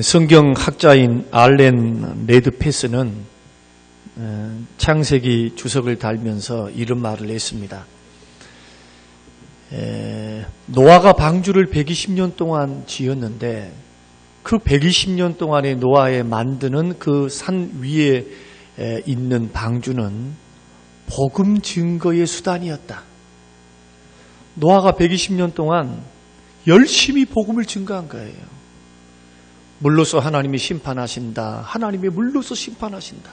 성경학자인 알렌 레드패스는 창세기 주석을 달면서 이런 말을 했습니다. 노아가 방주를 120년 동안 지었는데 그 120년 동안에 노아에 만드는 그 산 위에 있는 방주는 복음 증거의 수단이었다. 노아가 120년 동안 열심히 복음을 증거한 거예요. 물로서 하나님이 심판하신다. 하나님이 물로서 심판하신다.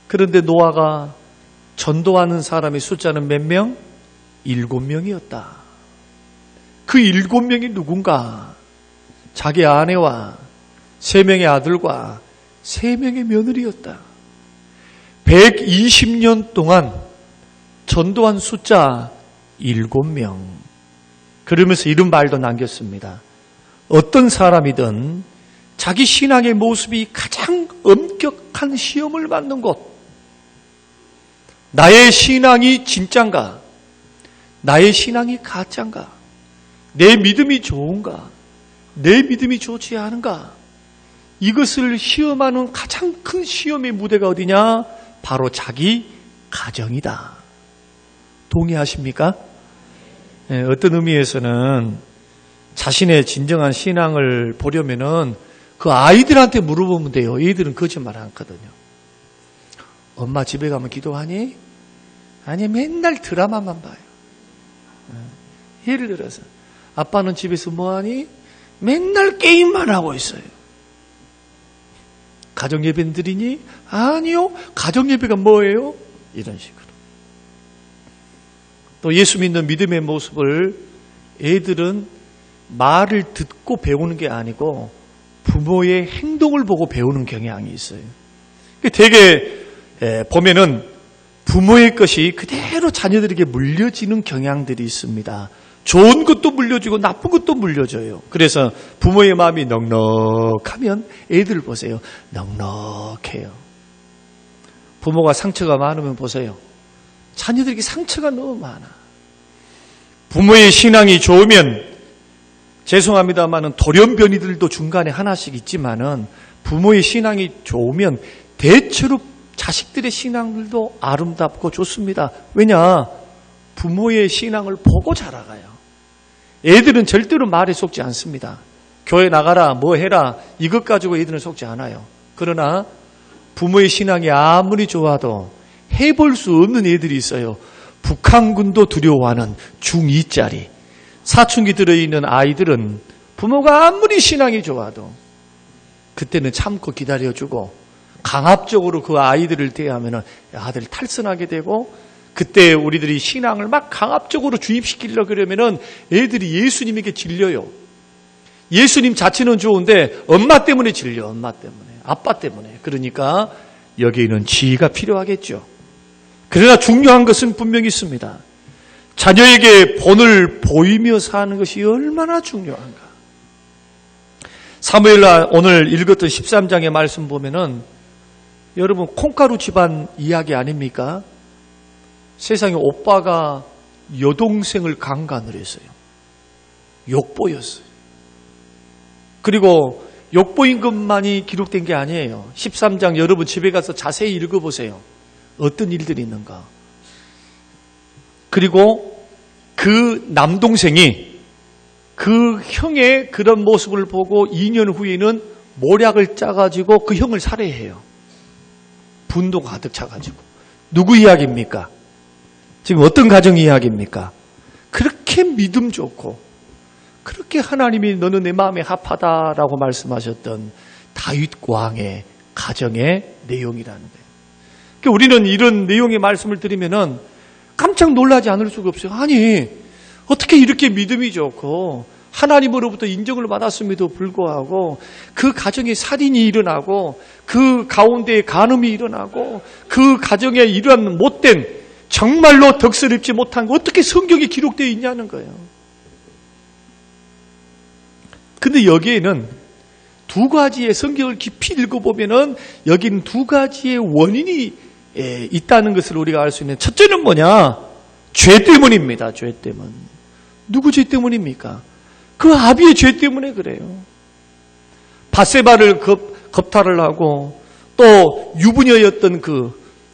그런데 노아가 전도하는 사람의 숫자는 몇 명? 7명이었다. 그 7명이 누군가? 자기 아내와 3명의 아들과 3명의 며느리였다. 120년 동안 전도한 숫자 7명. 그러면서 이런 말도 남겼습니다. 어떤 사람이든 자기 신앙의 모습이 가장 엄격한 시험을 받는 곳, 나의 신앙이 진짠가? 나의 신앙이 가짠가? 내 믿음이 좋은가? 내 믿음이 좋지 않은가? 이것을 시험하는 가장 큰 시험의 무대가 어디냐? 바로 자기 가정이다. 동의하십니까? 네, 어떤 의미에서는 자신의 진정한 신앙을 보려면은 그 아이들한테 물어보면 돼요. 애들은 거짓말 안 하거든요. 엄마 집에 가면 기도하니? 아니, 맨날 드라마만 봐요. 예를 들어서 아빠는 집에서 뭐하니? 맨날 게임만 하고 있어요. 가정예배는 드리니? 아니요. 가정예배가 뭐예요? 이런 식으로. 또 예수 믿는 믿음의 모습을 애들은 말을 듣고 배우는 게 아니고 부모의 행동을 보고 배우는 경향이 있어요. 되게 보면은 부모의 것이 그대로 자녀들에게 물려지는 경향들이 있습니다. 좋은 것도 물려주고 나쁜 것도 물려줘요. 그래서 부모의 마음이 넉넉하면 애들 보세요. 넉넉해요. 부모가 상처가 많으면 보세요. 자녀들에게 상처가 너무 많아. 부모의 신앙이 좋으면 죄송합니다만은 돌연변이들도 중간에 하나씩 있지만은 부모의 신앙이 좋으면 대체로 자식들의 신앙들도 아름답고 좋습니다. 왜냐? 부모의 신앙을 보고 자라가요. 애들은 절대로 말에 속지 않습니다. 교회 나가라, 뭐 해라, 이것 가지고 애들은 속지 않아요. 그러나 부모의 신앙이 아무리 좋아도 해볼 수 없는 애들이 있어요. 북한군도 두려워하는 중2짜리. 사춘기 들어있는 아이들은 부모가 아무리 신앙이 좋아도 그때는 참고 기다려주고 강압적으로 그 아이들을 대하면 아들 탈선하게 되고 그때 우리들이 신앙을 막 강압적으로 주입시키려고 그러면 애들이 예수님에게 질려요. 예수님 자체는 좋은데 엄마 때문에 질려. 엄마 때문에. 아빠 때문에. 그러니까 여기에는 지혜가 필요하겠죠. 그러나 중요한 것은 분명히 있습니다. 자녀에게 본을 보이며 사는 것이 얼마나 중요한가. 사무엘라 오늘 읽었던 13장의 말씀 보면은 여러분 콩가루 집안 이야기 아닙니까? 세상에 오빠가 여동생을 강간을 했어요. 욕보였어요. 그리고 욕보인 것만이 기록된 게 아니에요. 13장 여러분 집에 가서 자세히 읽어보세요. 어떤 일들이 있는가. 그리고 그 남동생이 그 형의 그런 모습을 보고 2년 후에는 모략을 짜가지고 그 형을 살해해요. 분노가 가득 차가지고. 누구 이야기입니까? 지금 어떤 가정 이야기입니까? 그렇게 믿음 좋고 그렇게 하나님이 너는 내 마음에 합하다라고 말씀하셨던 다윗 왕의 가정의 내용이라는 거예요. 그러니까 우리는 이런 내용의 말씀을 들으면은 깜짝 놀라지 않을 수가 없어요. 아니, 어떻게 이렇게 믿음이 좋고 하나님으로부터 인정을 받았음에도 불구하고 그 가정에 살인이 일어나고 그 가운데 간음이 일어나고 그 가정에 이러한 못된 정말로 덕스럽지 못한 거 어떻게 성경에 기록되어 있냐는 거예요. 근데 여기에는 두 가지의 성경을 깊이 읽어보면은 여기는 두 가지의 원인이 있다는 것을 우리가 알 수 있는 첫째는 뭐냐? 죄 때문입니다. 죄 때문. 누구 죄 때문입니까? 그 아비의 죄 때문에 그래요. 밧세바를 겁탈을 하고 또 유부녀였던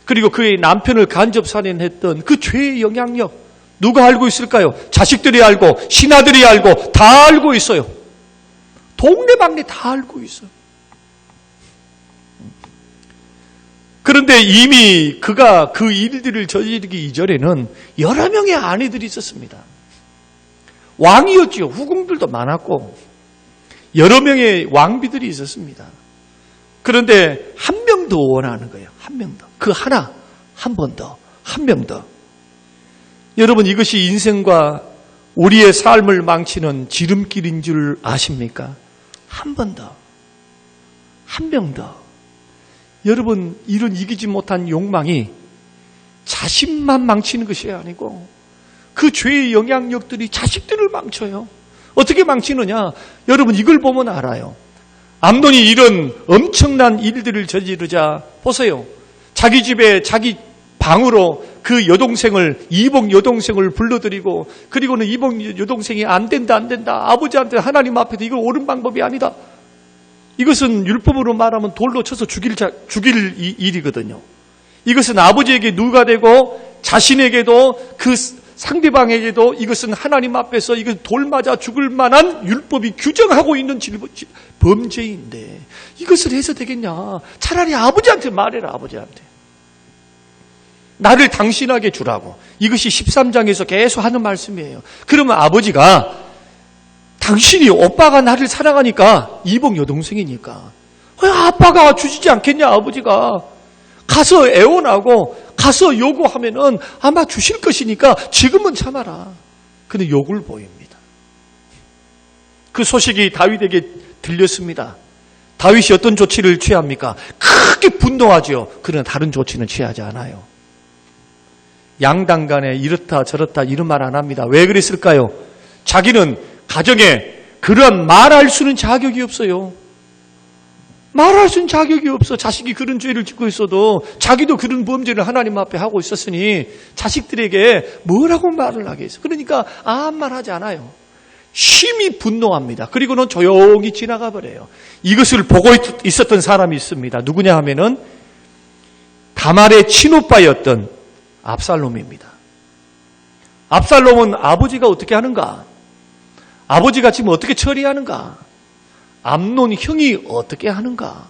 그리고 그의 남편을 간접살인했던 그 죄의 영향력 누가 알고 있을까요? 자식들이 알고 신하들이 알고 다 알고 있어요. 동네방네 다 알고 있어요. 그런데 이미 그가 그 일들을 저지르기 이전에는 여러 명의 아내들이 있었습니다. 왕이었지요. 후궁들도 많았고 여러 명의 왕비들이 있었습니다. 그런데 한 명 더 원하는 거예요. 한 명 더. 그 하나, 한 번 더, 한 명 더. 여러분, 이것이 인생과 우리의 삶을 망치는 지름길인 줄 아십니까? 한 번 더, 한 명 더. 여러분, 이런 이기지 못한 욕망이 자신만 망치는 것이 아니고 그 죄의 영향력들이 자식들을 망쳐요. 어떻게 망치느냐? 여러분, 이걸 보면 알아요. 암논이 이런 엄청난 일들을 저지르자 보세요. 자기 집에 자기 방으로 그 여동생을, 이복 여동생을 불러들이고, 그리고는 이복 여동생이 안 된다. 아버지한테 하나님 앞에서 이거 옳은 방법이 아니다. 이것은 율법으로 말하면 돌로 쳐서 죽일 일이거든요. 이것은 아버지에게 누가 되고 자신에게도 그 상대방에게도 이것은 하나님 앞에서 이것 돌 맞아 죽을 만한 율법이 규정하고 있는 범죄인데 이것을 해서 되겠냐? 차라리 아버지한테 말해라. 아버지한테. 나를 당신에게 주라고. 이것이 13장에서 계속 하는 말씀이에요. 그러면 아버지가 당신이 오빠가 나를 사랑하니까 이복 여동생이니까 왜 아빠가 주시지 않겠냐? 아버지가 가서 애원하고 가서 요구하면은 아마 주실 것이니까 지금은 참아라. 근데 욕을 보입니다. 그 소식이 다윗에게 들렸습니다. 다윗이 어떤 조치를 취합니까? 크게 분노하죠. 그러나 다른 조치는 취하지 않아요. 양당 간에 이렇다 저렇다 이런 말 안 합니다. 왜 그랬을까요? 자기는 가정에 그런 말할 수는 자격이 없어요. 말할 수는 자격이 없어. 자식이 그런 죄를 짓고 있어도 자기도 그런 범죄를 하나님 앞에 하고 있었으니 자식들에게 뭐라고 말을 하겠어. 그러니까 아무 말 하지 않아요. 심히 분노합니다. 그리고는 조용히 지나가 버려요. 이것을 보고 있었던 사람이 있습니다. 누구냐 하면은 다말의 친오빠였던 압살롬입니다. 압살롬은 아버지가 어떻게 하는가? 아버지가 지금 어떻게 처리하는가? 암논 형이 어떻게 하는가?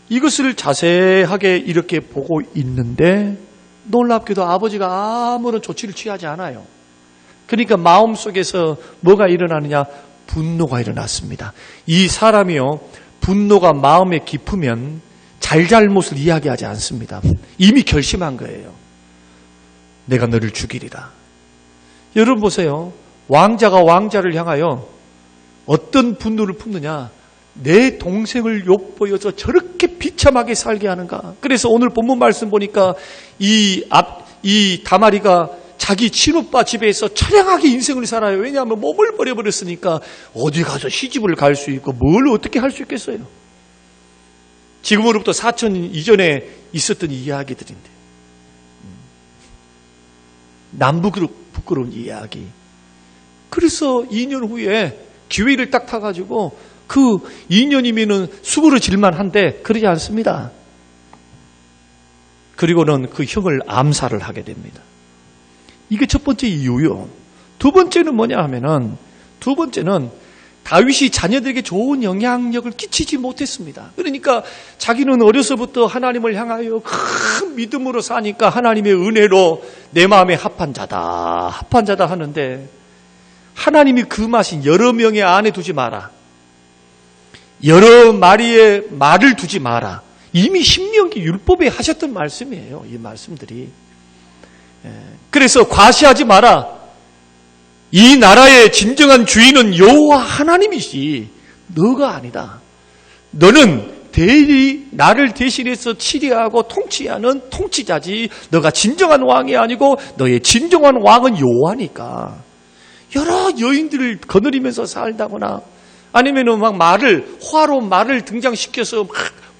이것을 자세하게 이렇게 보고 있는데 놀랍게도 아버지가 아무런 조치를 취하지 않아요. 그러니까 마음속에서 뭐가 일어나느냐? 분노가 일어났습니다. 이 사람이요, 분노가 마음에 깊으면 잘잘못을 이야기하지 않습니다. 이미 결심한 거예요. 내가 너를 죽이리라. 여러분 보세요. 왕자가 왕자를 향하여 어떤 분노를 품느냐? 내 동생을 욕보여서 저렇게 비참하게 살게 하는가? 그래서 오늘 본문 말씀 보니까 이 다말이가 자기 친오빠 집에서 처량하게 인생을 살아요. 왜냐하면 몸을 버려버렸으니까 어디 가서 시집을 갈 수 있고 뭘 어떻게 할 수 있겠어요? 지금으로부터 4천 이전에 있었던 이야기들인데 남북으로 부끄러운 이야기. 그래서 2년 후에 기회를 딱 타가지고 그 2년이면은 수그러질만 한데 그러지 않습니다. 그리고는 그 형을 암살을 하게 됩니다. 이게 첫 번째 이유요. 두 번째는 뭐냐 하면은 두 번째는 다윗이 자녀들에게 좋은 영향력을 끼치지 못했습니다. 그러니까 자기는 어려서부터 하나님을 향하여 큰 믿음으로 사니까 하나님의 은혜로 내 마음에 합한 자다 하는데 하나님이 금하신 여러 명의 아내 두지 마라. 여러 마리의 말을 두지 마라. 이미 신명기 율법에 하셨던 말씀이에요. 이 말씀들이. 그래서 과시하지 마라. 이 나라의 진정한 주인은 여호와 하나님이시 너가 아니다. 너는 대리 나를 대신해서 치리하고 통치하는 통치자지 너가 진정한 왕이 아니고 너의 진정한 왕은 여호와니까. 여러 여인들을 거느리면서 살다거나 아니면은 막 화로 말을 등장시켜서 막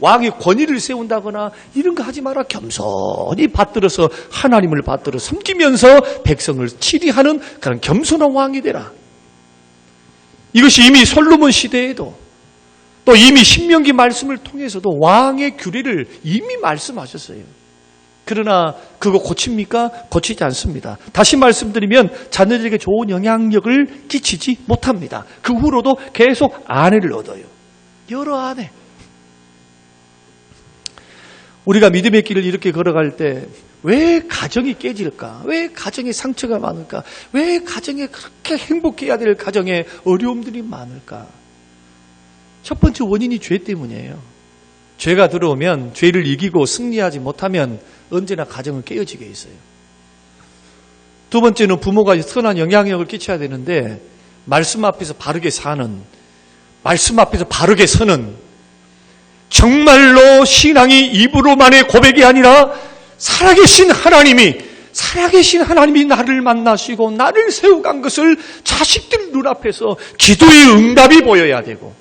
왕의 권위를 세운다거나 이런 거 하지 마라. 겸손히 받들어서 하나님을 받들어 섬기면서 백성을 치리하는 그런 겸손한 왕이 되라. 이것이 이미 솔로몬 시대에도 또 이미 신명기 말씀을 통해서도 왕의 규례를 이미 말씀하셨어요. 그러나 그거 고칩니까? 고치지 않습니다. 다시 말씀드리면 자녀들에게 좋은 영향력을 끼치지 못합니다. 그 후로도 계속 아내를 얻어요. 여러 아내. 우리가 믿음의 길을 이렇게 걸어갈 때 왜 가정이 깨질까? 왜 가정에 상처가 많을까? 왜 가정에 그렇게 행복해야 될 가정에 어려움들이 많을까? 첫 번째 원인이 죄 때문이에요. 죄가 들어오면 죄를 이기고 승리하지 못하면 언제나 가정은 깨어지게 있어요. 두 번째는 부모가 선한 영향력을 끼쳐야 되는데 말씀 앞에서 바르게 사는, 말씀 앞에서 바르게 서는, 정말로 신앙이 입으로만의 고백이 아니라 살아계신 하나님이 나를 만나시고 나를 세워간 것을 자식들 눈앞에서 기도의 응답이 보여야 되고,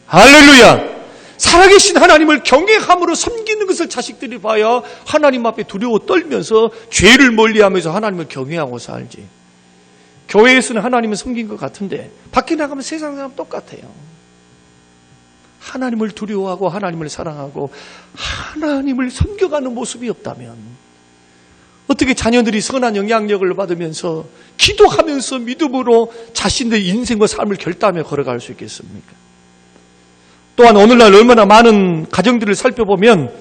할렐루야! 살아계신 하나님을 경외함으로 섬기는 것을 자식들이 봐야 하나님 앞에 두려워 떨면서 죄를 멀리하면서 하나님을 경외하고 살지. 교회에서는 하나님을 섬긴 것 같은데 밖에 나가면 세상 사람 똑같아요. 하나님을 두려워하고 하나님을 사랑하고 하나님을 섬겨가는 모습이 없다면 어떻게 자녀들이 선한 영향력을 받으면서 기도하면서 믿음으로 자신들의 인생과 삶을 결단하며 걸어갈 수 있겠습니까? 또한 오늘날 얼마나 많은 가정들을 살펴보면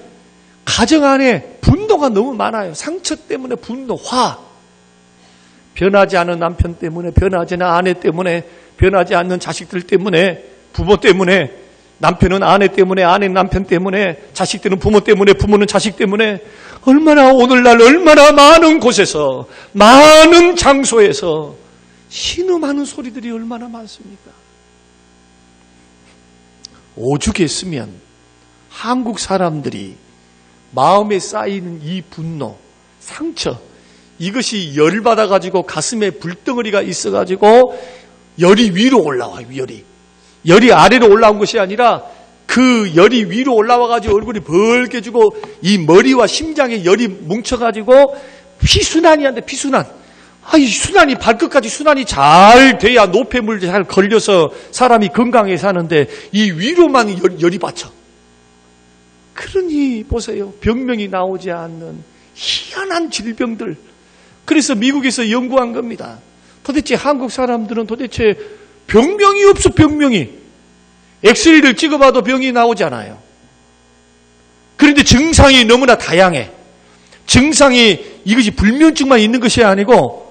가정 안에 분노가 너무 많아요. 상처 때문에 분노, 화. 변하지 않은 남편 때문에, 변하지 않은 아내 때문에, 변하지 않는 자식들 때문에, 부모 때문에, 남편은 아내 때문에, 아내는 남편 때문에, 자식들은 부모 때문에, 부모는 자식 때문에, 오늘날 얼마나 많은 곳에서, 많은 장소에서 신음하는 소리들이 얼마나 많습니까? 오죽했으면 한국 사람들이 마음에 쌓이는 이 분노, 상처, 이것이 열받아가지고 가슴에 불덩어리가 있어가지고 열이 위로 올라와요. 열이 아래로 올라온 것이 아니라 그 열이 위로 올라와가지고 얼굴이 벌개지고 이 머리와 심장에 열이 뭉쳐가지고 피순환이 안 돼. 피순환. 이 순환이 발끝까지 순환이 잘 돼야 노폐물 잘 걸려서 사람이 건강하게 사는데 이 위로만 열이 받쳐. 그러니 보세요. 병명이 나오지 않는 희한한 질병들. 그래서 미국에서 연구한 겁니다. 도대체 한국 사람들은 도대체 병명이 없어. 병명이. 엑스레이를 찍어봐도 병이 나오지 않아요. 그런데 증상이 너무나 다양해. 증상이 이것이 불면증만 있는 것이 아니고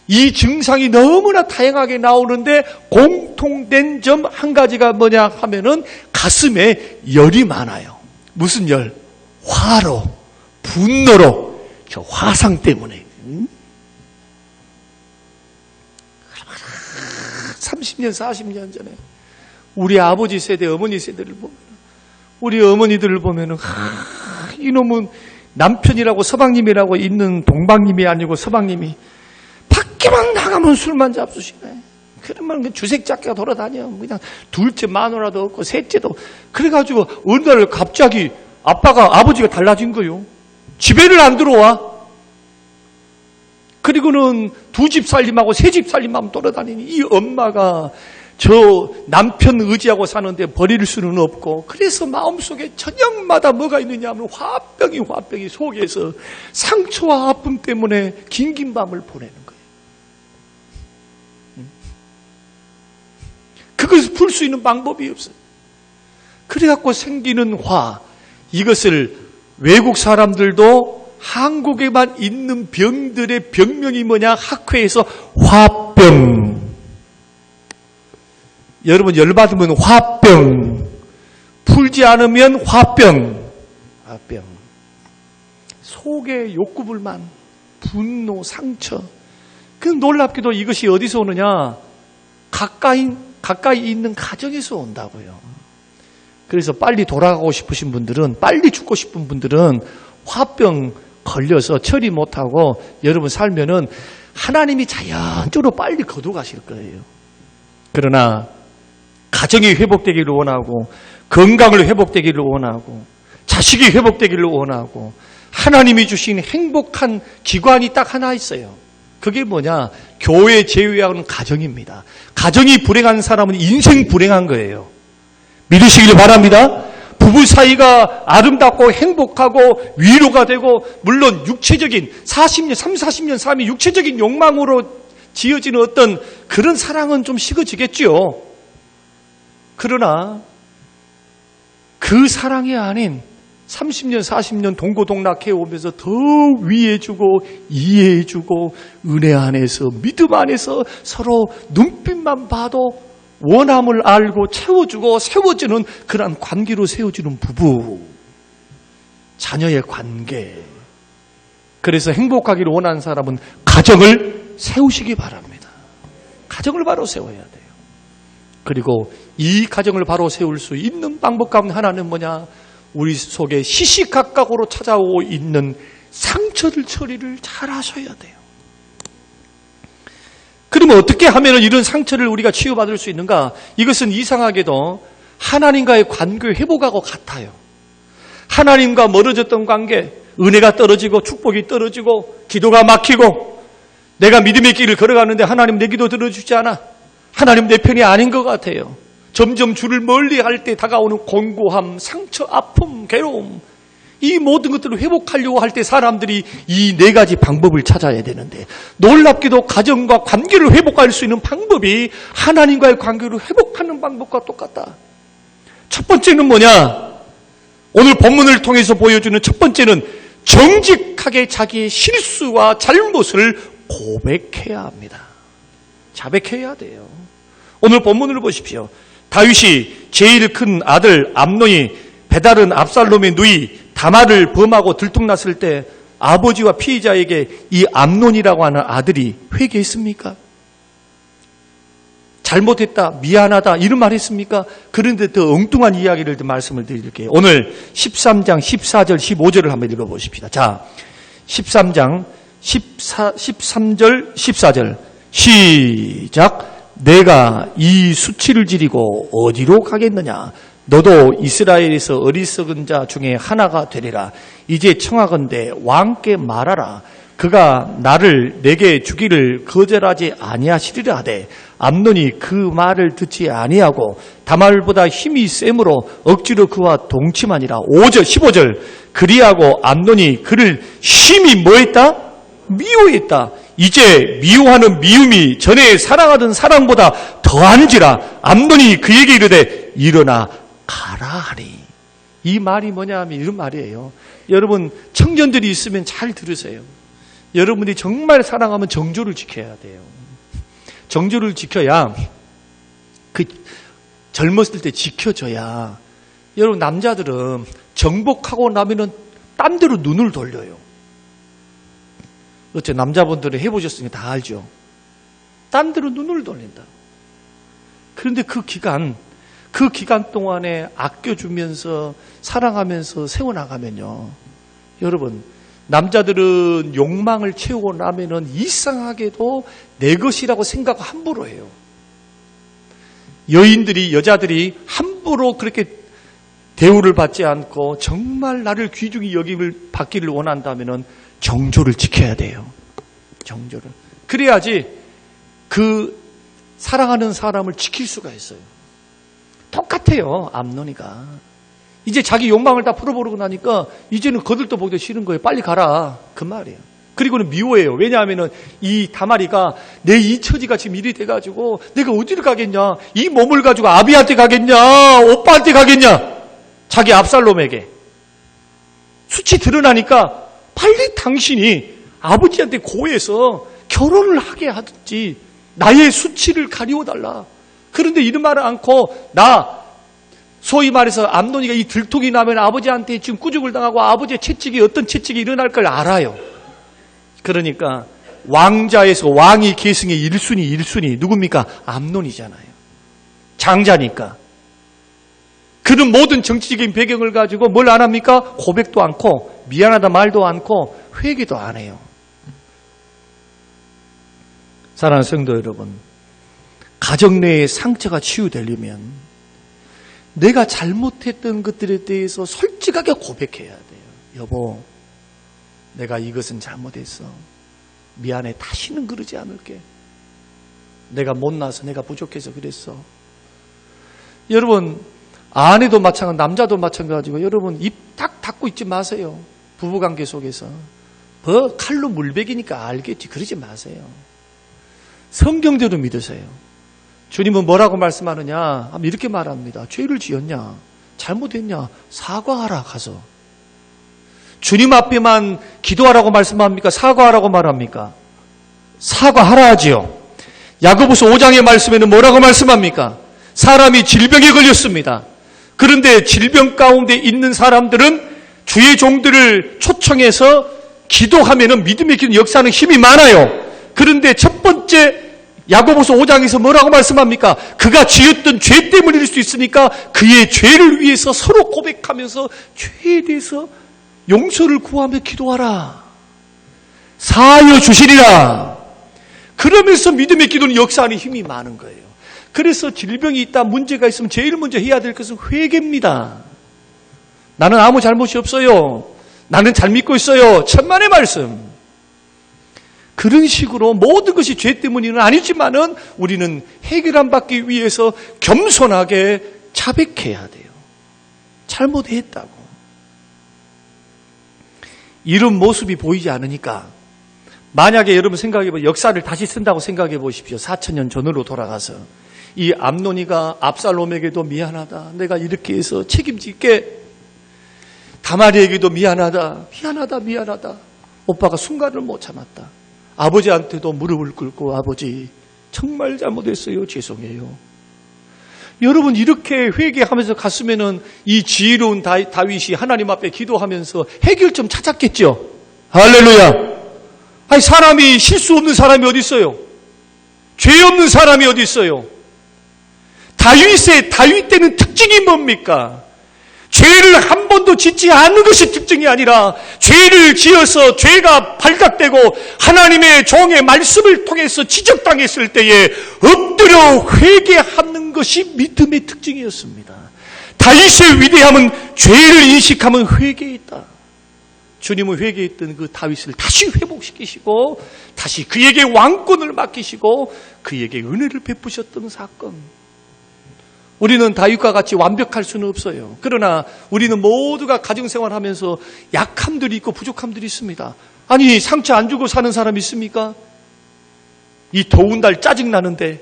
이 증상이 너무나 다양하게 나오는데 공통된 점 한 가지가 뭐냐 하면은 가슴에 열이 많아요. 무슨 열? 화로, 분노로, 저 화상 때문에. 30년, 40년 전에 우리 아버지 세대, 어머니 세대를 보면, 우리 어머니들을 보면은 이놈은 남편이라고 서방님이라고 있는 동방님이 아니고 서방님이 밖에만 나가면 술만 잡수시네. 그러면 주색잡기가 돌아다녀. 그냥 둘째 마누라도 없고 셋째도. 그래가지고 어느 날 갑자기 아버지가 달라진 거요. 집에를 안 들어와. 그리고는 두 집 살림하고 세 집 살림하면 돌아다니니 이 엄마가 저 남편 의지하고 사는데 버릴 수는 없고, 그래서 마음속에 저녁마다 뭐가 있느냐 하면 화병이 속에서 상처와 아픔 때문에 긴긴 밤을 보내는 거예요. 그것을 풀 수 있는 방법이 없어요. 그래갖고 생기는 화, 이것을 외국 사람들도 한국에만 있는 병들의 병명이 뭐냐? 학회에서 화병. 여러분 열받으면 화병, 풀지 않으면 화병. 속에 욕구불만, 분노, 상처. 그 놀랍게도 이것이 어디서 오느냐? 가까이 있는 가정에서 온다고요. 그래서 빨리 돌아가고 싶으신 분들은, 빨리 죽고 싶은 분들은 화병 걸려서 처리 못하고 여러분 살면은 하나님이 자연적으로 빨리 거둬가실 거예요. 그러나 가정이 회복되기를 원하고, 건강을 회복되기를 원하고, 자식이 회복되기를 원하고, 하나님이 주신 행복한 기관이 딱 하나 있어요. 그게 뭐냐? 교회 제외하고는 가정입니다. 가정이 불행한 사람은 인생 불행한 거예요. 믿으시길 바랍니다. 부부 사이가 아름답고 행복하고 위로가 되고, 물론 육체적인 40년 삶이 육체적인 욕망으로 지어지는 어떤 그런 사랑은 좀 식어지겠지요. 그러나 그 사랑이 아닌 30년, 40년 동고동락해 오면서 더 위해주고 이해해주고 은혜 안에서 믿음 안에서 서로 눈빛만 봐도 원함을 알고 채워주고 세워주는 그러한 관계로 세워주는 부부, 자녀의 관계. 그래서 행복하기를 원하는 사람은 가정을 세우시기 바랍니다. 가정을 바로 세워야 돼요. 그리고 이 가정을 바로 세울 수 있는 방법 가운데 하나는 뭐냐? 우리 속에 시시각각으로 찾아오고 있는 상처를 처리를 잘 하셔야 돼요. 그러면 어떻게 하면 이런 상처를 우리가 치유받을 수 있는가? 이것은 이상하게도 하나님과의 관계 회복하고 같아요. 하나님과 멀어졌던 관계, 은혜가 떨어지고 축복이 떨어지고 기도가 막히고 내가 믿음의 길을 걸어가는데 하나님 내 기도 들어주지 않아. 하나님 내 편이 아닌 것 같아요. 점점 주를 멀리할 때 다가오는 곤고함, 상처, 아픔, 괴로움, 이 모든 것들을 회복하려고 할 때 사람들이 이 네 가지 방법을 찾아야 되는데, 놀랍게도 가정과 관계를 회복할 수 있는 방법이 하나님과의 관계를 회복하는 방법과 똑같다. 첫 번째는 뭐냐? 오늘 본문을 통해서 보여주는 첫 번째는 정직하게 자기의 실수와 잘못을 고백해야 합니다. 자백해야 돼요. 오늘 본문을 보십시오. 다윗이 제일 큰 아들 암논이 배다른 압살롬의 누이 다말을 범하고 들통났을 때 아버지와 피해자에게 이 암논이라고 하는 아들이 회개했습니까? 잘못했다, 미안하다 이런 말 했습니까? 그런데 더 엉뚱한 이야기를 말씀을 드릴게요. 오늘 13장 14절 15절을 한번 읽어보십시다. 자, 13장 13절 14절 시작. 내가 이 수치를 지리고 어디로 가겠느냐? 너도 이스라엘에서 어리석은 자 중에 하나가 되리라. 이제 청하건대 왕께 말하라. 그가 나를 내게 주기를 거절하지 아니하시리라 하되 암논이 그 말을 듣지 아니하고 다말보다 힘이 셈으로 억지로 그와 동침하니라. 5절 15절 그리하고 암논이 그를 심히 뭐했다? 미워했다. 이제 미워하는 미움이 전에 사랑하던 사랑보다 더한지라. 암논이 그에게 이르되 일어나 가라 하니. 이 말이 뭐냐 하면 이런 말이에요. 여러분 청년들이 있으면 잘 들으세요. 여러분이 정말 사랑하면 정조를 지켜야 돼요. 정조를 지켜야, 젊었을 때 지켜줘야. 여러분 남자들은 정복하고 나면은 딴 데로 눈을 돌려요. 어째 남자분들은 해보셨으니까 다 알죠. 딴 데로 눈을 돌린다. 그런데 그 기간 동안에 아껴주면서 사랑하면서 세워나가면요. 여러분 남자들은 욕망을 채우고 나면은 이상하게도 내 것이라고 생각 함부로 해요. 여자들이 함부로 그렇게 대우를 받지 않고 정말 나를 귀중히 여김을 받기를 원한다면은 정조를 지켜야 돼요. 정조를. 그래야지 그 사랑하는 사람을 지킬 수가 있어요. 똑같아요. 암논이가. 이제 자기 욕망을 다 풀어버리고 나니까 이제는 거들떠 보기도 싫은 거예요. 빨리 가라. 그 말이에요. 그리고는 미워해요. 왜냐하면은 이 다말이가 내 이 처지가 지금 일이 돼가지고 내가 어디를 가겠냐? 이 몸을 가지고 아비한테 가겠냐? 오빠한테 가겠냐? 자기 압살롬에게. 수치 드러나니까 빨리 당신이 아버지한테 고해서 결혼을 하게 하든지 나의 수치를 가리워달라. 그런데 이런 말을 않고 소위 말해서 암논이가 이 들통이 나면 아버지한테 지금 꾸중을 당하고 아버지의 채찍이 어떤 채찍이 일어날 걸 알아요. 그러니까 왕자에서 왕이 계승의 1순위 누굽니까? 암논이잖아요. 장자니까. 그런 모든 정치적인 배경을 가지고 뭘 안 합니까? 고백도 않고 미안하다 말도 않고 회개도 안 해요. 사랑하는 성도 여러분, 가정 내의 상처가 치유되려면 내가 잘못했던 것들에 대해서 솔직하게 고백해야 돼요. 여보, 내가 이것은 잘못했어. 미안해. 다시는 그러지 않을게. 내가 못나서 내가 부족해서 그랬어. 여러분, 아내도 마찬가지, 남자도 마찬가지고 여러분 입 딱 닫고 있지 마세요. 부부관계 속에서. 칼로 물베기니까 알겠지. 그러지 마세요. 성경대로 믿으세요. 주님은 뭐라고 말씀하느냐? 이렇게 말합니다. 죄를 지었냐? 잘못했냐? 사과하라 가서. 주님 앞에만 기도하라고 말씀합니까? 사과하라고 말합니까? 사과하라 하지요. 야고보서 5장의 말씀에는 뭐라고 말씀합니까? 사람이 질병에 걸렸습니다. 그런데 질병 가운데 있는 사람들은 주의 종들을 초청해서 기도하면은 믿음의 기도 역사하는 힘이 많아요. 그런데 첫 번째 야고보서 5장에서 뭐라고 말씀합니까? 그가 지었던 죄 때문일 수 있으니까 그의 죄를 위해서 서로 고백하면서 죄에 대해서 용서를 구하며 기도하라. 사하여 주시리라. 그러면서 믿음의 기도는 역사하는 힘이 많은 거예요. 그래서 질병이 있다, 문제가 있으면 제일 먼저 해야 될 것은 회개입니다. 나는 아무 잘못이 없어요. 나는 잘 믿고 있어요. 천만의 말씀. 그런 식으로 모든 것이 죄 때문이는 아니지만은 우리는 해결안 받기 위해서 겸손하게 자백해야 돼요. 잘못했다고. 이런 모습이 보이지 않으니까 만약에 여러분 생각해보면 역사를 다시 쓴다고 생각해 보십시오. 4,000년 전으로 돌아가서 이 암논이가 압살롬에게도 미안하다. 내가 이렇게 해서 책임질게. 다말에게도 미안하다. 오빠가 순간을 못 참았다. 아버지한테도 무릎을 꿇고 아버지 정말 잘못했어요. 죄송해요. 여러분 이렇게 회개하면서 갔으면은 이 지혜로운 다윗이 하나님 앞에 기도하면서 해결점 찾았겠죠. 할렐루야. 아니 사람이 실수 없는 사람이 어디 있어요? 죄 없는 사람이 어디 있어요? 다윗 때는 특징이 뭡니까? 죄를 한 번도 짓지 않는 것이 특징이 아니라 죄를 지어서 죄가 발각되고 하나님의 종의 말씀을 통해서 지적당했을 때에 엎드려 회개하는 것이 믿음의 특징이었습니다. 다윗의 위대함은 죄를 인식하면 회개에 있다. 주님은 회개했던 그 다윗을 다시 회복시키시고 다시 그에게 왕권을 맡기시고 그에게 은혜를 베푸셨던 사건. 우리는 다윗과 같이 완벽할 수는 없어요. 그러나 우리는 모두가 가정생활하면서 약함들이 있고 부족함들이 있습니다. 아니 상처 안 주고 사는 사람 있습니까? 이 더운 날 짜증나는데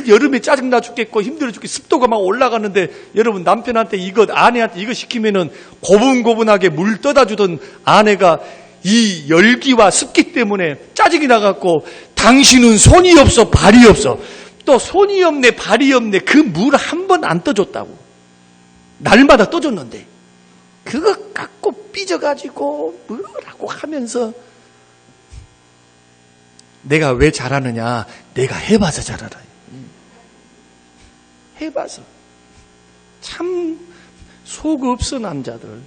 여름에 짜증나 죽겠고 힘들어 죽겠고 습도가 막 올라가는데 여러분 남편한테 이것 아내한테 이거 시키면은 고분고분하게 물 떠다 주던 아내가 이 열기와 습기 때문에 짜증이 나갖고 당신은 손이 없어 발이 없어 또 손이 없네 발이 없네 그 물 한 번 안 떠줬다고 날마다 떠줬는데 그거 갖고 삐져가지고 뭐라고 하면서 내가 왜 잘하느냐 내가 해봐서 잘하라 해봐서 참 속 없어 남자들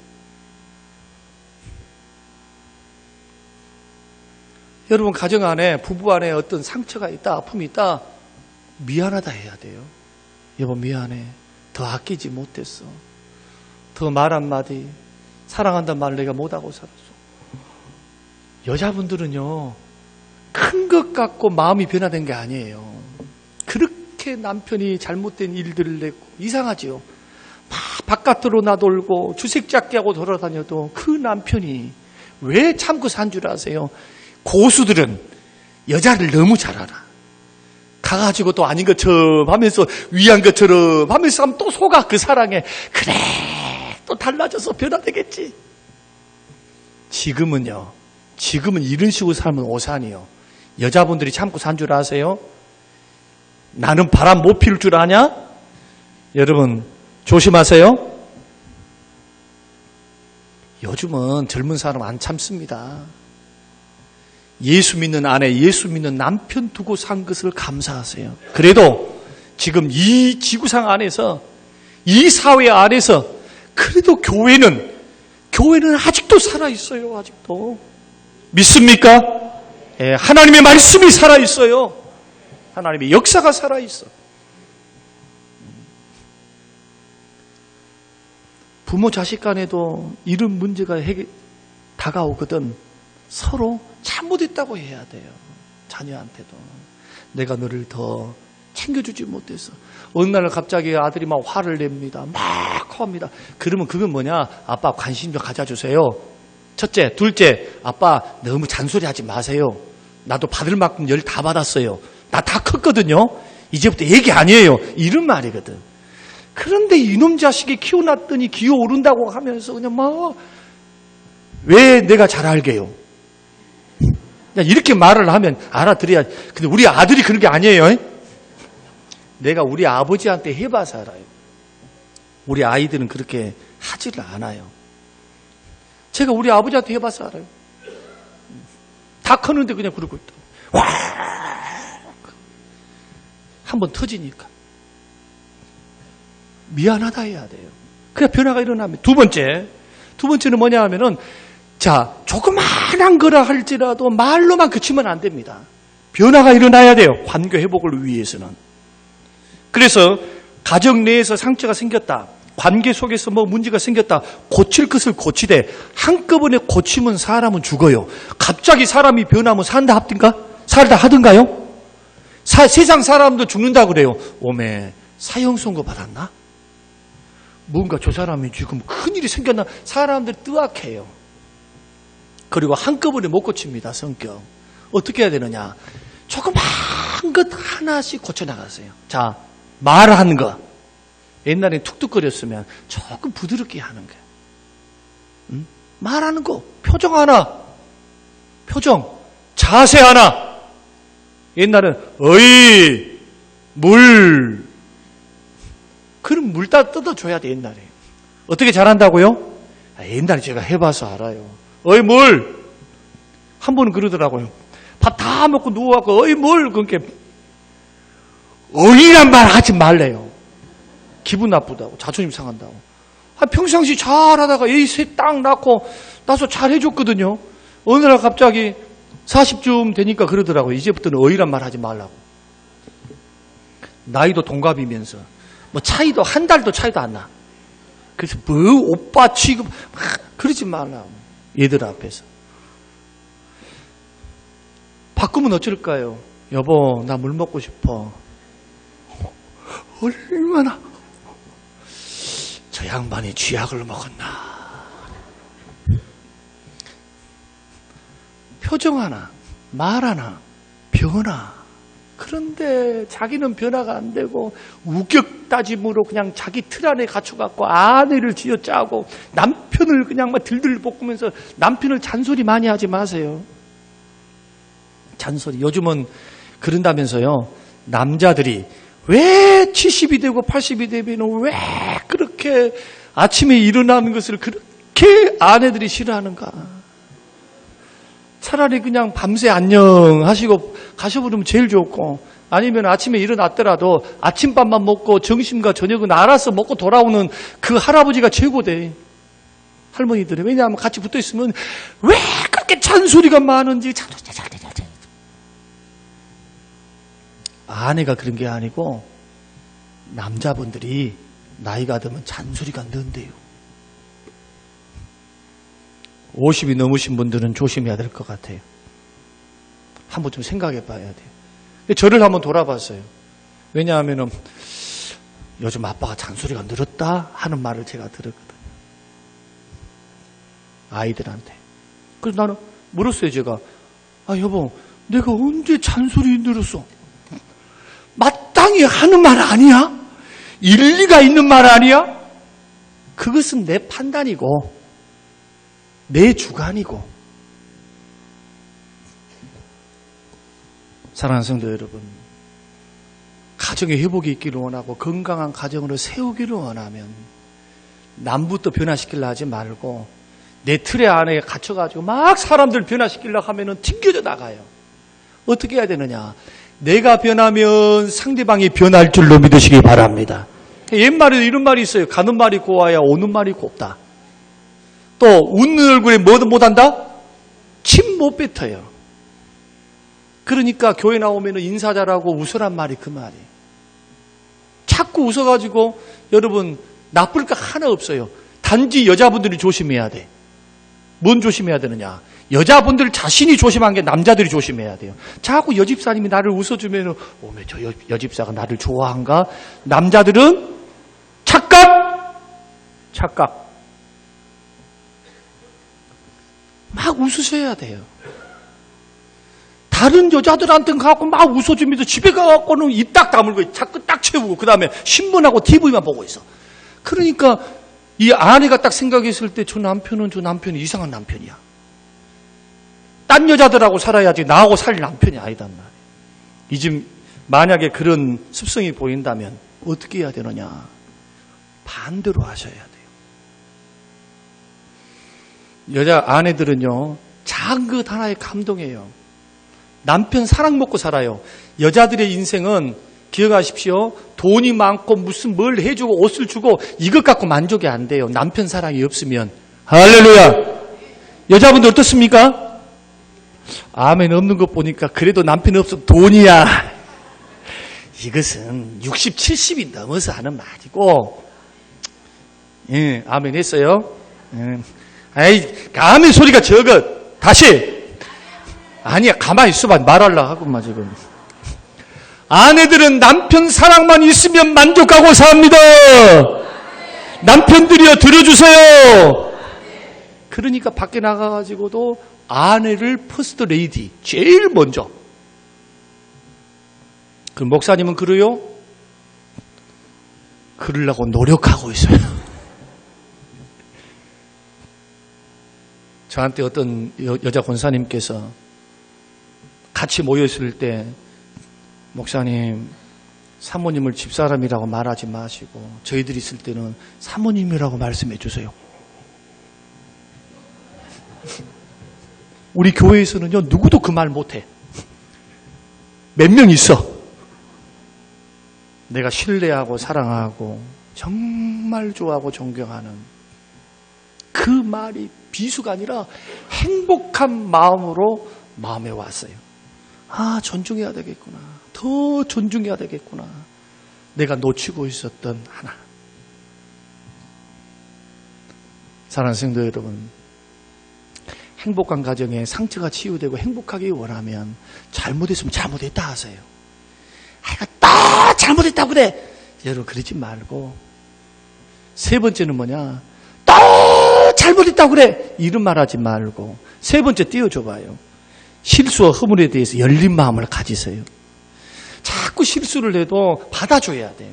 여러분 가정 안에 부부 안에 어떤 상처가 있다 아픔이 있다 미안하다 해야 돼요. 여보 미안해. 더 아끼지 못했어. 더 말 한마디 사랑한다는 말을 내가 못하고 살았어. 여자분들은요 큰 것 갖고 마음이 변화된 게 아니에요. 그렇게 남편이 잘못된 일들을 냈고 이상하지요. 막 바깥으로 나돌고 주색 잡기 하고 돌아다녀도 그 남편이 왜 참고 산 줄 아세요? 고수들은 여자를 너무 잘 알아. 가가지고 또 아닌 것처럼 하면서 위한 것처럼 하면서 하면 또 속아 그 사랑에 그래 또 달라져서 변화되겠지. 지금은 이런 식으로 살면 오산이요. 여자분들이 참고 산 줄 아세요? 나는 바람 못 피울 줄 아냐? 여러분 조심하세요. 요즘은 젊은 사람 안 참습니다. 예수 믿는 아내, 예수 믿는 남편 두고 산 것을 감사하세요. 그래도 지금 이 지구상 안에서, 이 사회 안에서 그래도 교회는 아직도 살아있어요. 아직도. 믿습니까? 예, 하나님의 말씀이 살아있어요. 하나님의 역사가 살아있어. 부모 자식 간에도 이런 문제가 다가오거든. 서로 잘못했다고 해야 돼요. 자녀한테도. 내가 너를 더 챙겨주지 못해서 어느 날 갑자기 아들이 막 화를 냅니다. 막 화합니다. 그러면 그건 뭐냐? 아빠 관심 좀 가져주세요. 첫째. 둘째, 아빠 너무 잔소리하지 마세요. 나도 받을 만큼 열 다 받았어요. 나 다 컸거든요. 이제부터 얘기 아니에요. 이런 말이거든. 그런데 이놈 자식이 키워놨더니 기어오른다고 하면서 그냥 막 왜 내가 잘 알게요? 그냥 이렇게 말을 하면 알아들어야. 근데 우리 아들이 그런 게 아니에요. 내가 우리 아버지한테 해봐서 알아요. 우리 아이들은 그렇게 하지를 않아요. 제가 우리 아버지한테 해봐서 알아요. 다 컸는데 그냥 그러고 있다고. 와! 한번 터지니까. 미안하다 해야 돼요. 그래 변화가 일어나면. 두 번째는 뭐냐 하면은 자, 조그마한 거라 할지라도 말로만 그치면 안 됩니다. 변화가 일어나야 돼요. 관계 회복을 위해서는. 그래서 가정 내에서 상처가 생겼다. 관계 속에서 뭐 문제가 생겼다. 고칠 것을 고치되 한꺼번에 고치면 사람은 죽어요. 갑자기 사람이 변하면 살다 하든가요? 세상 사람도 죽는다 그래요. 오메 사형 선고 받았나? 뭔가 저 사람이 지금 큰일이 생겼나? 사람들 뜨악해요. 그리고 한꺼번에 못 고칩니다. 성격. 어떻게 해야 되느냐? 조그만 것 하나씩 고쳐나가세요. 자, 말하는 거. 옛날에 툭툭거렸으면 조금 부드럽게 하는 거예요. 응? 말하는 거. 표정 하나. 자세 하나. 옛날엔 어이 물. 그럼 물 다 뜯어줘야 돼. 옛날에. 어떻게 잘한다고요? 옛날에 제가 해봐서 알아요. 어이 물. 한 번은 그러더라고요. 밥 다 먹고 누워갖고 어이 물. 그렇게 어이란 말 하지 말래요. 기분 나쁘다고. 자존심 상한다고. 평상시 잘하다가 애 셋 딱 낳고 나서 잘해줬거든요. 어느 날 갑자기 40쯤 되니까 그러더라고요. 이제부터는 어이란 말 하지 말라고. 나이도 동갑이면서 뭐 차이도 한 달도 차이도 안 나. 그래서 뭐 오빠 취급 그러지 말라고. 얘들 앞에서. 바꾸면 어쩔까요? 여보 나 물 먹고 싶어. 얼마나 저 양반이 쥐약을 먹었나. 표정 하나, 말 하나, 변화. 그런데 자기는 변화가 안 되고 우격 따짐으로 그냥 자기 틀 안에 갇혀갖고 아내를 쥐어짜고 남편을 그냥 막 들들 볶으면서 남편을 잔소리 많이 하지 마세요. 잔소리. 요즘은 그런다면서요. 남자들이 왜 70이 되고 80이 되면 왜 그렇게 아침에 일어나는 것을 그렇게 아내들이 싫어하는가. 차라리 그냥 밤새 안녕 하시고 가셔버리면 제일 좋고, 아니면 아침에 일어났더라도 아침밥만 먹고 점심과 저녁은 알아서 먹고 돌아오는 그 할아버지가 최고돼. 할머니들이. 왜냐하면 같이 붙어 있으면 왜 그렇게 잔소리가 많은지. 아내가 그런 게 아니고 남자분들이 나이가 들면 잔소리가 는데요. 50이 넘으신 분들은 조심해야 될 것 같아요. 한번 좀 생각해 봐야 돼요. 저를 한번 돌아봤어요. 왜냐하면 요즘 아빠가 잔소리가 늘었다 하는 말을 제가 들었거든요. 아이들한테. 그래서 나는 물었어요. 제가 여보 내가 언제 잔소리 늘었어? 마땅히 하는 말 아니야? 일리가 있는 말 아니야? 그것은 내 판단이고 내 주관이고. 사랑하는 성도 여러분, 가정의 회복이 있기를 원하고 건강한 가정으로 세우기를 원하면 남부터 변화시키려 하지 말고 내 틀에 안에 갇혀가지고 막 사람들 변화시키려고 하면은 튕겨져 나가요. 어떻게 해야 되느냐? 내가 변하면 상대방이 변할 줄로 믿으시기 바랍니다. 옛말에도 이런 말이 있어요. 가는 말이 고와야 오는 말이 곱다. 또 웃는 얼굴에 뭐도 못한다? 침 못 뱉어요. 그러니까 교회 나오면 인사 잘하고 웃으란 말이 그 말이에요. 자꾸 웃어가지고 여러분 나쁠 거 하나 없어요. 단지 여자분들이 조심해야 돼. 뭔 조심해야 되느냐? 여자분들 자신이 조심한 게 남자들이 조심해야 돼요. 자꾸 여집사님이 나를 웃어주면 오메 저 여집사가 나를 좋아한가? 남자들은 착각. 막 웃으셔야 돼요. 다른 여자들한테는 가고 막 웃어주면서 집에 가갖고는 입 딱 다물고 자꾸 딱 채우고 그 다음에 신문하고 TV만 보고 있어. 그러니까 이 아내가 딱 생각했을 때 저 남편이 이상한 남편이야. 딴 여자들하고 살아야지 나하고 살 남편이 아니단 말이에요. 이제 만약에 그런 습성이 보인다면 어떻게 해야 되느냐? 반대로 하셔야 돼요. 여자 아내들은요, 작은 것 하나에 감동해요. 남편 사랑 먹고 살아요. 여자들의 인생은 기억하십시오. 돈이 많고 무슨 뭘 해주고 옷을 주고 이것 갖고 만족이 안 돼요. 남편 사랑이 없으면. 할렐루야. 여자분들 어떻습니까? 아멘 없는 것 보니까 그래도 남편이 없으면 돈이야. 이것은 60, 70이 넘어서 하는 말이고. 예, 아멘 했어요. 예. 아이, 아멘 소리가 적어. 다시. 아니야, 가만히 있어봐. 말하려고 하구만, 지금. 아내들은 남편 사랑만 있으면 만족하고 삽니다. 남편들이여 들어주세요. 그러니까 밖에 나가가지고도 아내를 퍼스트 레이디, 제일 먼저. 그 목사님은 그래요? 그러려고 노력하고 있어요. 저한테 어떤 여자 권사님께서 같이 모였을 때 목사님, 사모님을 집사람이라고 말하지 마시고 저희들이 있을 때는 사모님이라고 말씀해 주세요. 우리 교회에서는요, 누구도 그 말 못해. 몇 명 있어. 내가 신뢰하고 사랑하고 정말 좋아하고 존경하는 그 말이 비수가 아니라 행복한 마음으로 마음에 왔어요. 아, 존중해야 되겠구나. 더 존중해야 되겠구나. 내가 놓치고 있었던 하나. 사랑하는 성도 여러분, 행복한 가정에 상처가 치유되고 행복하기 원하면 잘못했으면 잘못했다 하세요. 아이가 또 잘못했다고 그래. 여러분 그러지 말고, 세 번째는 뭐냐? 또 잘못했다고 그래. 이런 말 하지 말고 세 번째 띄워줘봐요. 실수와 허물에 대해서 열린 마음을 가지세요. 자꾸 실수를 해도 받아줘야 돼요.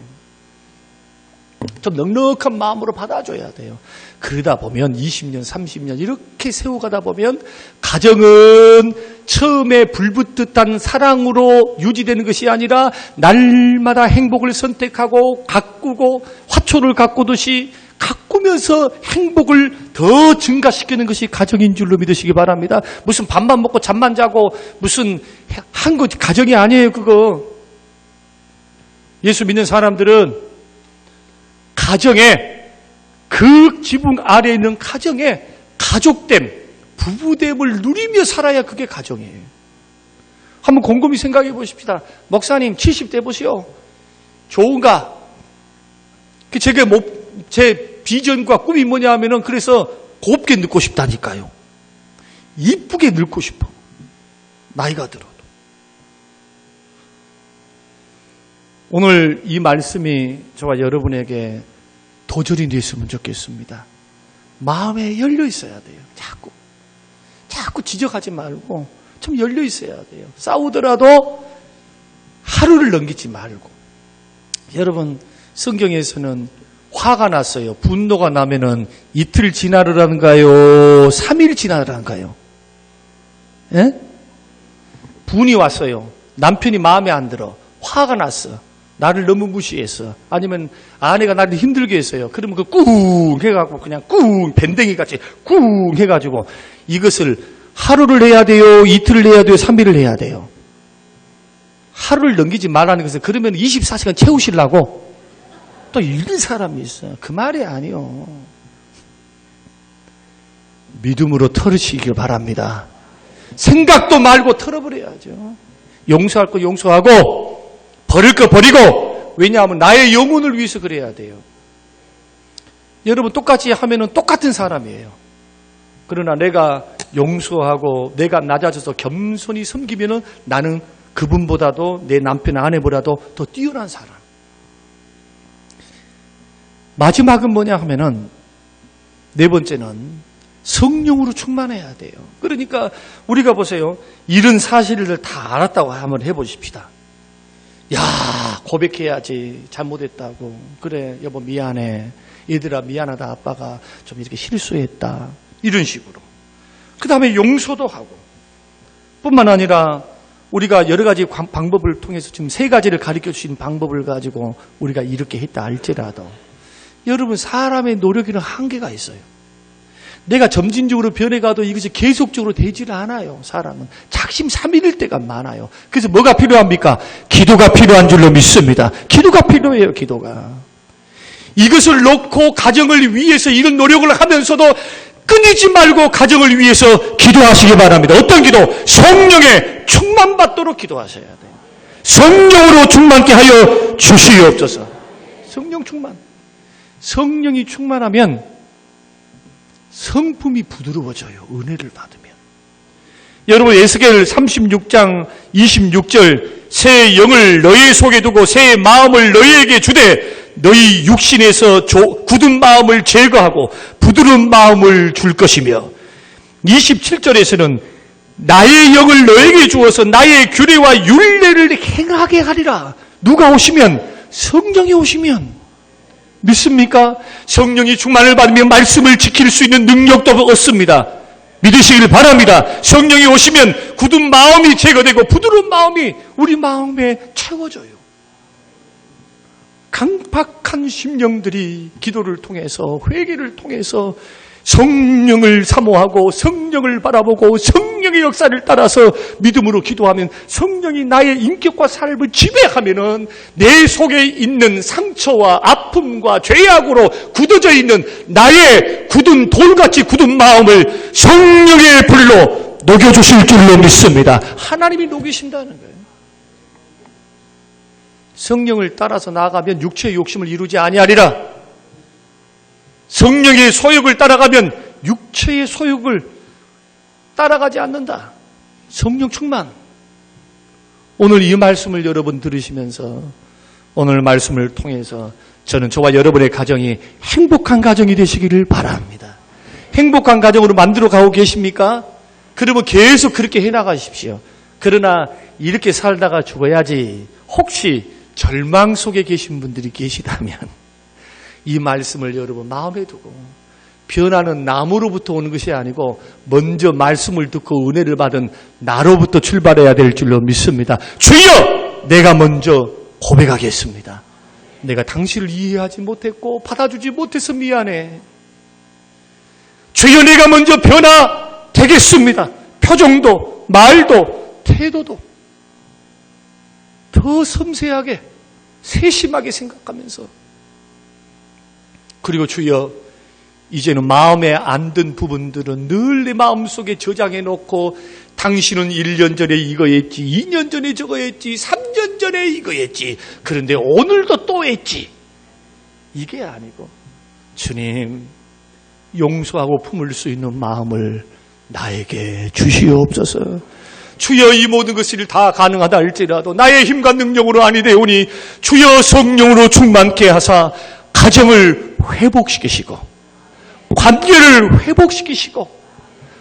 좀 넉넉한 마음으로 받아줘야 돼요. 그러다 보면 20년, 30년 이렇게 세워가다 보면 가정은 처음에 불붙듯한 사랑으로 유지되는 것이 아니라 날마다 행복을 선택하고 가꾸고 화초를 가꾸듯이 가꾸면서 행복을 더 증가시키는 것이 가정인 줄로 믿으시기 바랍니다. 무슨 밥만 먹고 잠만 자고 무슨 한 것 가정이 아니에요, 그거. 예수 믿는 사람들은 가정에, 그 지붕 아래에 있는 가정에 가족됨, 부부됨을 누리며 살아야 그게 가정이에요. 한번 곰곰이 생각해 보십시다. 목사님 70대 보시오. 좋은가? 제 비전과 꿈이 뭐냐 하면은 그래서 곱게 늙고 싶다니까요. 이쁘게 늙고 싶어. 나이가 들어도. 오늘 이 말씀이 저와 여러분에게 도전이 됐으면 좋겠습니다. 마음에 열려 있어야 돼요. 자꾸 지적하지 말고 좀 열려 있어야 돼요. 싸우더라도 하루를 넘기지 말고. 여러분, 성경에서는 화가 났어요. 분노가 나면은 이틀 지나르라는가요? 3일 지나르라는가요? 예? 분이 왔어요. 남편이 마음에 안 들어. 화가 났어. 나를 너무 무시했어. 아니면 아내가 나를 힘들게 했어요. 그러면 꾹 해갖고 그냥 꾹 밴댕이 같이 꾹 해가지고 이것을 하루를 해야 돼요? 이틀을 해야 돼요? 3일을 해야 돼요? 하루를 넘기지 말라는 것은 그러면 24시간 채우시려고 또 읽는 사람이 있어요. 그 말이 아니요. 믿음으로 털으시길 바랍니다. 생각도 말고 털어버려야죠. 용서할 거 용서하고 버릴 거 버리고. 왜냐하면 나의 영혼을 위해서 그래야 돼요. 여러분 똑같이 하면은 똑같은 사람이에요. 그러나 내가 용서하고 내가 낮아져서 겸손히 섬기면은 나는 그분보다도 내 남편 아내보다도 더 뛰어난 사람. 마지막은 뭐냐 하면은 네 번째는 성령으로 충만해야 돼요. 그러니까 우리가 보세요. 이런 사실을 다 알았다고 한번 해보십시다. 야, 고백해야지. 잘못했다고. 그래, 여보 미안해. 얘들아 미안하다. 아빠가 좀 이렇게 실수했다. 이런 식으로. 그 다음에 용서도 하고. 뿐만 아니라 우리가 여러 가지 방법을 통해서 지금 세 가지를 가르쳐 주신 방법을 가지고 우리가 이렇게 했다 할지라도 여러분 사람의 노력에는 한계가 있어요. 내가 점진적으로 변해가도 이것이 계속적으로 되지는 않아요. 사람은 작심삼일일 때가 많아요. 그래서 뭐가 필요합니까? 기도가 필요한 줄로 믿습니다. 기도가 필요해요. 기도가. 이것을 놓고 가정을 위해서 이런 노력을 하면서도 끊이지 말고 가정을 위해서 기도하시기 바랍니다. 어떤 기도? 성령에 충만받도록 기도하셔야 돼요. 성령으로 충만케 하여 주시옵소서. 성령 충만. 성령이 충만하면 성품이 부드러워져요. 은혜를 받으면. 여러분 에스겔 36장 26절 새 영을 너희 속에 두고 새 마음을 너희에게 주되 너희 육신에서 굳은 마음을 제거하고 부드러운 마음을 줄 것이며 27절에서는 나의 영을 너에게 주어서 나의 규례와 율례를 행하게 하리라. 누가 오시면? 성령이 오시면. 믿습니까? 성령이 충만을 받으면 말씀을 지킬 수 있는 능력도 얻습니다. 믿으시길 바랍니다. 성령이 오시면 굳은 마음이 제거되고 부드러운 마음이 우리 마음에 채워져요. 강팍한 심령들이 기도를 통해서 회개를 통해서 성령을 사모하고 성령을 바라보고 성령의 역사를 따라서 믿음으로 기도하면 성령이 나의 인격과 삶을 지배하면은 내 속에 있는 상처와 아픔과 죄악으로 굳어져 있는 나의 굳은 돌같이 굳은 마음을 성령의 불로 녹여주실 줄로 믿습니다. 하나님이 녹이신다는 거예요. 성령을 따라서 나아가면 육체의 욕심을 이루지 아니하리라. 성령의 소욕을 따라가면 육체의 소욕을 따라가지 않는다. 성령 충만. 오늘 이 말씀을 여러분 들으시면서 오늘 말씀을 통해서 저는 저와 여러분의 가정이 행복한 가정이 되시기를 바랍니다. 행복한 가정으로 만들어 가고 계십니까? 그러면 계속 그렇게 해나가십시오. 그러나 이렇게 살다가 죽어야지 혹시 절망 속에 계신 분들이 계시다면 이 말씀을 여러분 마음에 두고 변화는 나무로부터 오는 것이 아니고 먼저 말씀을 듣고 은혜를 받은 나로부터 출발해야 될 줄로 믿습니다. 주여! 내가 먼저 고백하겠습니다. 내가 당신을 이해하지 못했고 받아주지 못해서 미안해. 주여 내가 먼저 변화되겠습니다. 표정도 말도 태도도 더 섬세하게 세심하게 생각하면서 그리고 주여 이제는 마음에 안 든 부분들은 늘 내 마음속에 저장해 놓고 당신은 1년 전에 이거 했지 2년 전에 저거 했지 3년 전에 이거 했지 그런데 오늘도 또 했지 이게 아니고 주님 용서하고 품을 수 있는 마음을 나에게 주시옵소서. 주여 이 모든 것을 다 가능하다 할지라도 나의 힘과 능력으로 아니 되오니 주여 성령으로 충만케 하사 가정을 회복시키시고 관계를 회복시키시고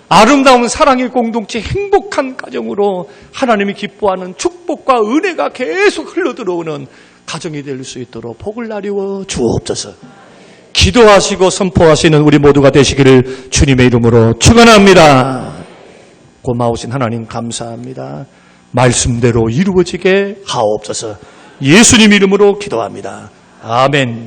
아름다운 사랑의 공동체 행복한 가정으로 하나님이 기뻐하는 축복과 은혜가 계속 흘러들어오는 가정이 될 수 있도록 복을 나리워 주옵소서. 기도하시고 선포하시는 우리 모두가 되시기를 주님의 이름으로 축원합니다. 고마우신 하나님 감사합니다. 말씀대로 이루어지게 하옵소서. 예수님 이름으로 기도합니다. 아멘.